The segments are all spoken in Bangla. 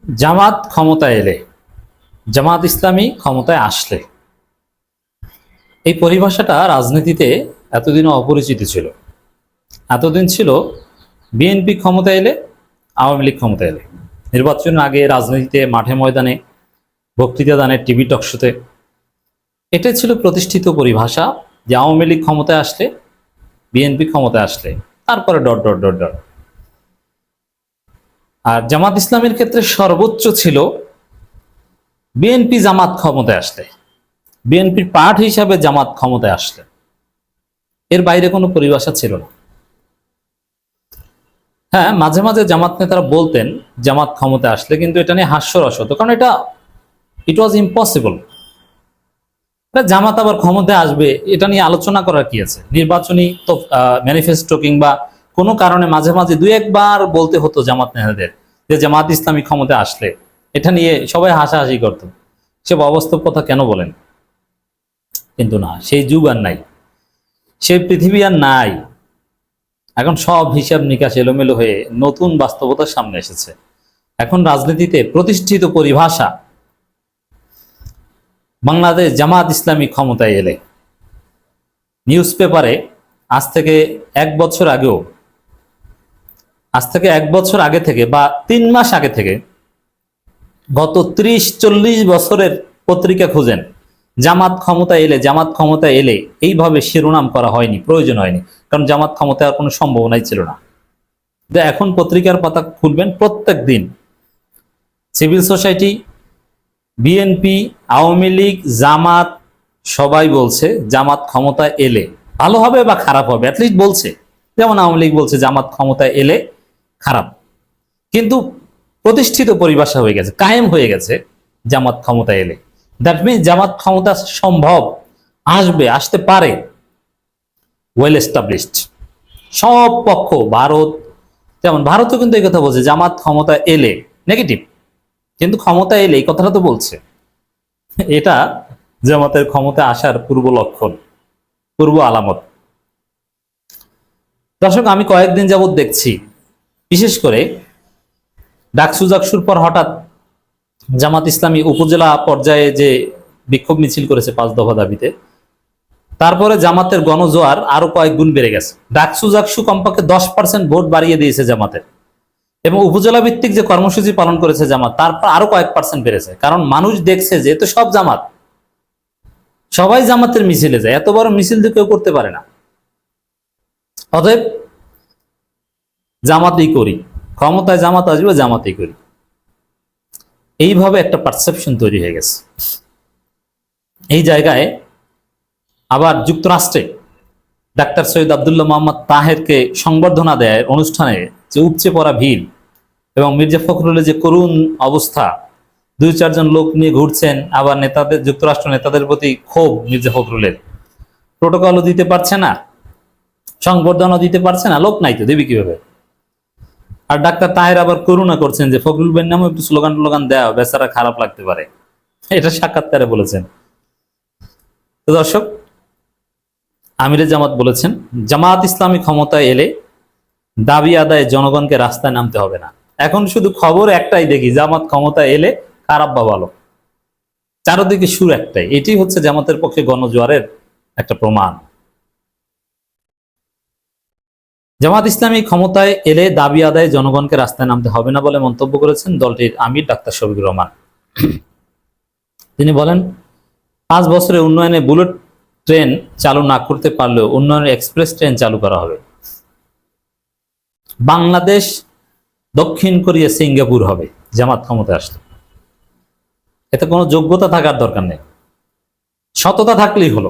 জামাত ক্ষমতায় এলে, জামাত ইসলামী ক্ষমতায় আসলে, এই পরিভাষাটা রাজনীতিতে এতদিনও অপরিচিত ছিল। এতদিন ছিল বিএনপি ক্ষমতায় এলে, আওয়ামী লীগ ক্ষমতায় এলে। নির্বাচনের আগে রাজনীতিতে মাঠে ময়দানে, বক্তৃতা দানে, টিভি টকশোতে এটাই ছিল প্রতিষ্ঠিত পরিভাষা যে আওয়ামী লীগ ক্ষমতায় আসলে, বিএনপি ক্ষমতায় আসলে, তারপরে ডট ডট ডট ডট। আর জামাত ইসলামের ক্ষেত্রে সর্বোচ্চ ছিল বিএনপি জামাত ক্ষমতায় আসলে, বিএনপির পার্ট হিসাবে জামাত ক্ষমতায় আসলে। এর বাইরে কোনো পরিভাষা ছিল না। হ্যাঁ, মাঝে মাঝে জামাত নেতারা বলতেন জামাত ক্ষমতায় আসলে, কিন্তু এটা নিয়ে হাস্যরস হতো, কারণ ইট ওয়াজ ইম্পসিবল। জামাত আবার ক্ষমতায় আসবে এটা নিয়ে আলোচনা করার কি আছে? নির্বাচনী তো ম্যানিফেস্টো কিংবা কোনো কারণে মাঝে মাঝে দুই একবার বলতে হতো জামাত নেতাদের যে জামাত ইসলামী ক্ষমতায় আসলে। এটা নিয়ে সবাই হাসাহাসি করত, সব অবাস্তব কথা কেন বলেন। কিন্তু না, সেই যুগ আর নাই, সেই পৃথিবী আর নাই। এখন সব হিসাব নিকাশ এলোমেলো হয়ে নতুন বাস্তবতার সামনে এসেছে। এখন রাজনীতিতে প্রতিষ্ঠিত পরিভাষা বাংলাদেশ জামাত ইসলামী ক্ষমতায় এলে। নিউজ পেপারে আজ থেকে এক বছর আগে থেকে বা 3 মাস আগে থেকে গত 30-40 বছরের পত্রিকা খুঁজেন, জামাত ক্ষমতায় এলে, জামাত ক্ষমতায় এলে এইভাবে শিরোনাম করা হয়নি, প্রয়োজন হয়নি, কারণ জামাত ক্ষমতায় কোনো সম্ভাবনাই ছিল না। এখন পত্রিকার পাতা খুলবেন, প্রত্যেক দিন civil society, BNP, Awami League, Jamaat সবাই বলছে জামাত ক্ষমতায় এলে ভালো হবে বা খারাপ হবে, অ্যাটলিস্ট বলছে। যেমন আওয়ামী লীগ বলছে জামাত ক্ষমতায় এলে খারাপ, কিন্তু প্রতিষ্ঠিত পরিভাষা হয়ে গেছে, কায়েম হয়ে গেছে জামাত ক্ষমতায় এলে। দ্যাট মিনস জামাত ক্ষমতা সম্ভব, আসবে, আসতে পারে, ওয়েল এস্টাবলিশড। সব পক্ষ, ভারত যেমন, ভারতও কিন্তু এই কথা বলছে জামাত ক্ষমতা এলে নেগেটিভ, কিন্তু ক্ষমতা এলে এই কথাটা তো বলছে। এটা জামাতের ক্ষমতা আসার পূর্ব লক্ষণ, পূর্ব আলামত। দর্শক, আমি কয়েকদিন যাবত দেখছি, বিশেষ করে ডাকসু জাকসুর পর হঠাৎ জামাত ইসলামী উপজেলা পর্যায়ে যে বিক্ষোভ মিছিল করেছে 5 দফা দাবিতে, তারপরে জামাতের গণজোয়ার আরো কয়েক গুণ বেড়ে গেছে। ডাকসু জাকসু কমপক্ষে 10% ভোট বাড়িয়ে দিয়েছে জামাতের, এবং উপজেলা ভিত্তিক যে কর্মসূচি পালন করেছে জামাত, তারপর আরো কয়েক পার্সেন্ট বেড়েছে। কারণ মানুষ দেখছে যে তো সব জামাত, সবাই জামাতের মিছিলে যায়, এত বড় মিছিল তো কেউ করতে পারে না, অতএব জামাতই করি, ক্ষমতায় জামাত আসবে, জামাতই করি। এইভাবে একটা পারসেপশন তৈরি হয়ে গেছে। এই জায়গায় আবার যুক্তরাষ্ট্রে ডাক্তার সৈয়দ আব্দুল্লাহ মোহাম্মদ তাহেরকে সংবর্ধনা দেয় অনুষ্ঠানে যে উপচে পড়া ভিড়, এবং মির্জা ফখরুলের যে করুণ অবস্থা, 2-4 জন লোক নিয়ে ঘুরছেন, আবার নেতাদের, যুক্তরাষ্ট্র নেতাদের প্রতি ক্ষোভ মির্জা ফখরুলের, প্রোটোকলও দিতে পারছে না, সংবর্ধনা দিতে পারছে না, লোক নাই তো দেবী কিভাবে। আর ডাক্তার তাহের আবার করুণা করছেন যে ফখরুল ভাইয়ের নামে একটু স্লোগান টোলোগান দেওয়া, বেচারা খারাপ লাগতে পারে, এটা সাক্ষাৎকারে বলেছেন। তো দর্শক, আমিরে জামাত বলেছেন জামাত ইসলামী ক্ষমতায় এলে দাবি আদায়ে জনগণকে রাস্তায় নামতে হবে না। এখন শুধু খবর একটাই দেখি, জামাত ক্ষমতায় এলে খারাপ বা ভালো, চারদিকে সুর একটাই। এটি হচ্ছে জামাতের পক্ষে গণজোয়ারের একটা প্রমাণ। জামাত ইসলামী ক্ষমতায় এলে দাবি আদায়ে জনগণকে রাস্তায় নামতে হবে না বলে মন্তব্য করেছেন দলটির আমির ডাক্তার শফিকুর রহমান। তিনি বলেন, 5 বছরে উন্নয়নে বুলেট ট্রেন চালু না করতে পারলেও উন্নয়নের এক্সপ্রেস ট্রেন চালু করা হবে। বাংলাদেশ দক্ষিণ কোরিয়া সিঙ্গাপুর হবে জামাত ক্ষমতায় আসলে। এতে কোনো যোগ্যতা থাকার দরকার নেই, সততা থাকলেই হলো।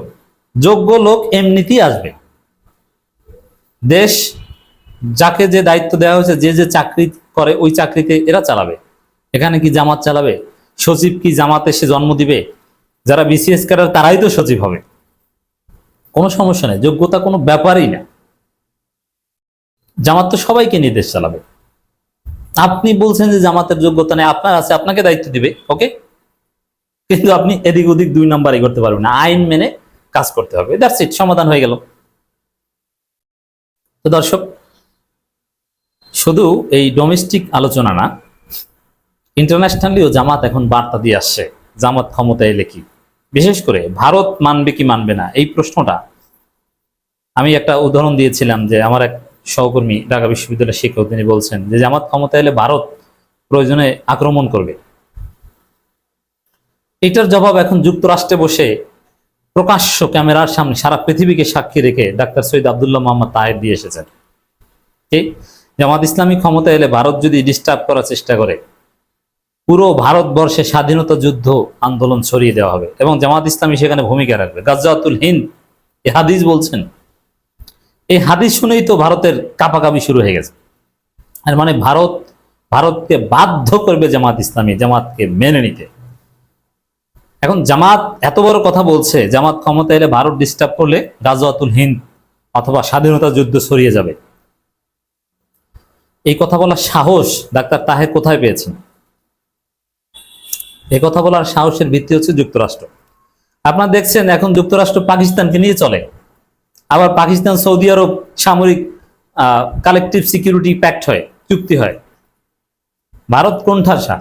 যোগ্য লোক এমনিতেই আসবে। দেশ যাকে যে দায়িত্ব দেওয়া হয়েছে, যে যে চাকরি করে ওই চাকরিতে এরা চালাবে। এখানে কি জামাত চালাবে? সচিব কি জামাতে সে জন্ম দিবে? যারা বিসিএস ক্যাডার তারাই তো সচিব হবে, কোনো সমস্যা নেই, যোগ্যতা কোনো ব্যাপারই না। জামাত তো সবাইকে নিয়ে দেশ চালাবে। আপনি বলছেন যে জামাতের যোগ্যতা নেই, আপনার আছে, আপনাকে দায়িত্ব দিবে, ওকে, কিন্তু আপনি এদিক ওদিক 2 নাম্বারই করতে পারবেন না, আইন মেনে কাজ করতে হবে। দ্যাটস ইট, সমাধান হয়ে গেল। তো দর্শক, শুধু এই ডোমেস্টিক আলোচনা না, ইন্টারন্যাশনালিও জামাত এখন বার্তা দিয়ে আসছে জামাত ক্ষমতা এলে কি, বিশেষ করে ভারত মানবে কি মানবে না এই প্রশ্নটা। আমি একটা উদাহরণ দিয়েছিলাম যে আমার এক সহকর্মী ঢাকা বিশ্ববিদ্যালয়ের শিক্ষক, তিনি বলছেন যে জামাত ক্ষমতা এলে ভারত প্রয়োজনে আক্রমণ করবে। এটার জবাব এখন যুক্তরাষ্ট্রে বসে প্রকাশ্য ক্যামেরার সামনে সারা পৃথিবীকে সাক্ষী রেখে ডাক্তার সৈয়দ আব্দুল্লাহ মোহাম্মদ তাহের দিয়ে এসেছেন। জামাত ইসলামী ক্ষমতা এলে ভারত যদি ডিস্টার্ব করার চেষ্টা করে, পুরো ভারতবর্ষে স্বাধীনতা যুদ্ধ আন্দোলন ছড়িয়ে দেওয়া হবে এবং জামাত ইসলামী সেখানে ভূমিকা রাখবে। গাজওয়াতুল হিন্দ এই হাদিস বলছেন, এই হাদিস শুনেই তো ভারতের কাঁপাকাঁপি শুরু হয়ে গেছে। আর মানে ভারতকে বাধ্য করবে জামাত ইসলামী জামাতকে মেনে নিতে। এখন জামাত এত বড় কথা বলছে, জামাত ক্ষমতা এলে ভারত ডিস্টার্ব করলে গাজওয়াতুল হিন্দ অথবা স্বাধীনতা যুদ্ধ ছড়িয়ে যাবে। এই কথা বলার সাহস ডাক্তার তাহের কোথায় পেয়েছেন? এই কথা বলার সাহসের ভিত্তি হচ্ছে যুক্তরাষ্ট্র। আপনারা দেখছেন এখন যুক্তরাষ্ট্র পাকিস্তানকে নিয়ে চলে, আবার পাকিস্তান সৌদি আরব সামরিক কালেকটিভ সিকিউরিটি প্যাক্ট হয়, চুক্তি হয়। ভারত কোণঠাসা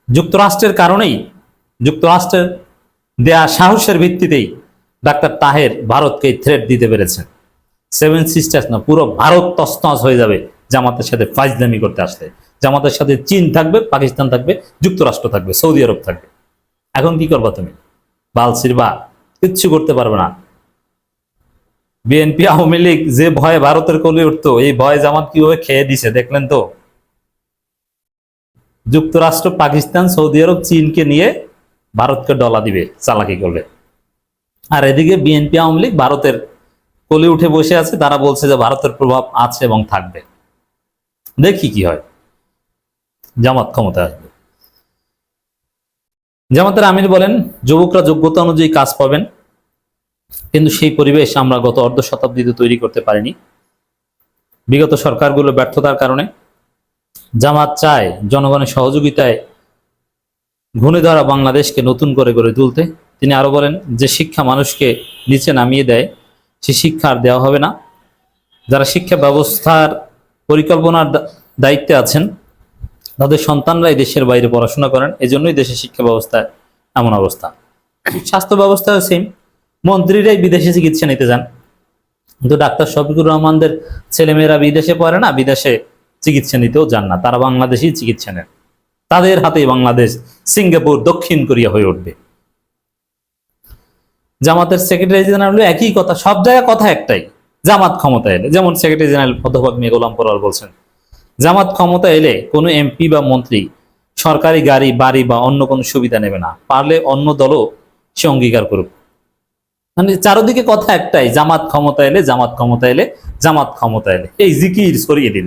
যুক্তরাষ্ট্রের কারণেই, যুক্তরাষ্ট্রের দেয়া সাহসের ভিত্তিতেই ডাক্তার তাহের ভারতকে থ্রেট দিতে পেরেছেন। সেভেন সিস্টার্স না, পুরো ভারত তছনছ হয়ে যাবে জামাতের সাথে ফাইজলামি করতে আসলে। জামাতের সাথে চীন থাকবে, পাকিস্তান থাকবে, যুক্তরাষ্ট্র থাকবে, সৌদি আরব থাকবে। এখন কি করবা তুমি? বালছির বা কিচ্ছু করতে পারবে না। বিএনপি আওয়ামী লীগ যে ভয়ে ভারতের কোলে উঠতো, এই ভয়ে জামাত কিভাবে খেয়ে দিছে দেখলেন তো। যুক্তরাষ্ট্র, পাকিস্তান, সৌদি আরব, চীনকে নিয়ে ভারতকে ডলা দিবে, চালাকি করবে। আর এদিকে বিএনপি আওয়ামী লীগ ভারতের কোলে উঠে বসে আছে, তারা বলছে যে ভারতের প্রভাব আছে এবং থাকবে। দেখি কি হয়, জামাত ক্ষমতা আসবে। জামাতের আমির বলেন যুবকরা যোগ্যতা অনুযায়ী কাজ পাবেন, কিন্তু সেই পরিবেশ আমরা গত অর্ধ শতাব্দীতে তৈরি করতে পারিনি বিগত সরকারগুলোর ব্যর্থতার কারণে। জামাত চায় জনগণের সহযোগিতায় ঘুণে ধরা বাংলাদেশকে নতুন করে গড়ে তুলতে। তিনি আরো বলেন যে শিক্ষা মানুষকে নিচে নামিয়ে দেয়, সে শিক্ষা আর দেওয়া হবে না। যারা শিক্ষা ব্যবস্থার পরিকল্পনার দায়িত্বে আছেন, তাদের সন্তানরাই দেশের বাইরে পড়াশোনা করেন, এজন্যই দেশের শিক্ষা ব্যবস্থায় এমন অবস্থা। স্বাস্থ্য ব্যবস্থা সেম, মন্ত্রীরাই বিদেশে চিকিৎসা নিতে যান, কিন্তু ডাক্তার শফিকুর রহমানদের ছেলেমেয়েরা বিদেশে পড়ে না, বিদেশে চিকিৎসা নিতেও যান না, তারা বাংলাদেশেই চিকিৎসা নেন। তাদের হাতেই বাংলাদেশ সিঙ্গাপুর, দক্ষিণ কোরিয়া হয়ে উঠবে। জামাতের সেক্রেটারি জেনারেল একই কথা, সব জায়গায় কথা একটাই, জামাত ক্ষমতা এলে। যেমন সেক্রেটারি জেনারেল অধ্যাপক মিয়া গোলাম পরোয়ার বলছেন, জামাত ক্ষমতা এলে কোনো এমপি বা মন্ত্রী সরকারি গাড়ি, বাড়ি বা অন্য কোনো সুবিধা নেবে না, পারলে অন্য দলও সে অঙ্গীকার করুক। মানে চারদিকে কথা একটাই, জামাত ক্ষমতা এলে, জামাত ক্ষমতা এলে, জামাত ক্ষমতা এলে। এই জিকির ছড়িয়ে দিন।